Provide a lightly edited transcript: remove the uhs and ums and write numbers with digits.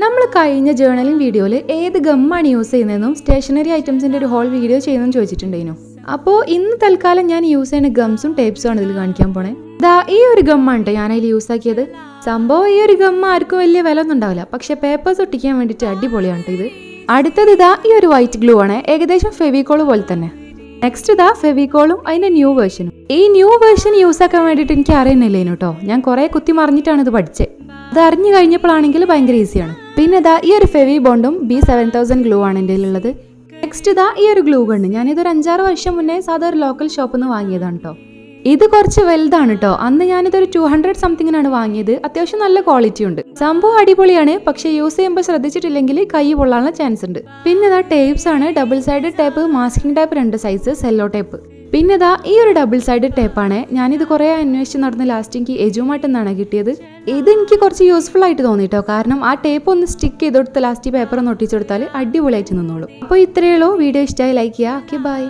നമ്മൾ കഴിഞ്ഞ ജേർണലിംഗ് വീഡിയോയിൽ ഏത് ഗമ്മാണ് യൂസ് ചെയ്യുന്നതെന്നും സ്റ്റേഷനറി ഐറ്റംസിന്റെ ഒരു ഹോൾ വീഡിയോ ചെയ്യുന്നതെന്ന് ചോദിച്ചിട്ടുണ്ടായിരുന്നു. അപ്പോൾ ഇന്ന് തൽക്കാലം ഞാൻ യൂസ് ചെയ്യുന്ന ഗംസും ടേപ്സും ആണ് ഇതിൽ കാണിക്കാൻ പോണേ. ഈ ഒരു ഗമ്മാണ് കേട്ടോ ഞാൻ അതിൽ യൂസ് ആക്കിയത്. സംഭവം ഈ ഒരു ഗമ്മ ആർക്കും വലിയ വില ഒന്നും ഉണ്ടാവില്ല, പക്ഷെ പേപ്പേഴ്സ് ഒട്ടിക്കാൻ വേണ്ടിയിട്ട് അടിപൊളിയാണ് കേട്ടോ ഇത്. അടുത്തത് ഈ ഒരു വൈറ്റ് ഗ്ലൂ ആണ്, ഏകദേശം ഫെവിക്കോൾ പോലെ തന്നെ. നെക്സ്റ്റ് ഫെവിക്കോളും അതിന്റെ ന്യൂ വേർഷനും. ഈ ന്യൂ വേർഷൻ യൂസ് ആക്കാൻ വേണ്ടിയിട്ട് എനിക്ക് അറിയുന്നില്ലേനു കേട്ടോ. ഞാൻ കുറെ കുത്തി മറിഞ്ഞിട്ടാണ് ഇത് പഠിച്ചത്. അത് അറിഞ്ഞു കഴിഞ്ഞപ്പോഴാണെങ്കിൽ ഭയങ്കര ഈസിയാണ്. പിന്നെ ഈ ഒരു ഫെവി ബോണ്ടും B7000 ഗ്ലൂ ആണ് എൻ്റെ ഉള്ളത്. നെക്സ്റ്റ് ഈ ഒരു ഗ്ലൂ ഗണ്ണ് ഞാനിതൊരു 5-6 വർഷം മുന്നേ സാധാരണ ലോക്കൽ ഷോപ്പിൽ നിന്ന് വാങ്ങിയതാണ് കേട്ടോ. ഇത് കുറച്ച് വലുതാണ് കേട്ടോ. അന്ന് ഞാനിതൊരു 200 സംതിങ്ങിനാണ് വാങ്ങിയത്. അത്യാവശ്യം നല്ല ക്വാളിറ്റി ഉണ്ട്. സംഭവം അടിപൊളിയാണ്, പക്ഷെ യൂസ് ചെയ്യുമ്പോൾ ശ്രദ്ധിച്ചിട്ടില്ലെങ്കിൽ കൈ പൊള്ളാനുള്ള ചാൻസ് ഉണ്ട്. പിന്നെ ടേപ്സ് ആണ്, double side tape, masking tape 2 size, sello tape. പിന്നെ ഈ ഒരു ഡബിൾ സൈഡ് ടേപ്പാണ്. ഞാനിത് കുറേ അന്വേഷിച്ച് നടന്ന് ലാസ്റ്റ് എനിക്ക് എജുമായിട്ട് നിന്നാണ് കിട്ടിയത്. ഇത് എനിക്ക് കുറച്ച് യൂസ്ഫുൾ ആയിട്ട് തോന്നിട്ടോ, കാരണം ആ ടേപ്പ് ഒന്ന് സ്റ്റിക്ക് ചെയ്ത് കൊടുത്ത് ലാസ്റ്റ് പേപ്പർ ഒന്ന് ഒട്ടിച്ചു കൊടുത്താൽ അടിപൊളിയായിട്ട് നിന്നോളൂ. അപ്പോൾ ഇത്രയേ ഉള്ളൂ. വീഡിയോ ഇഷ്ടമായി ലൈക്ക് ചെയ്യുക. Okay, by.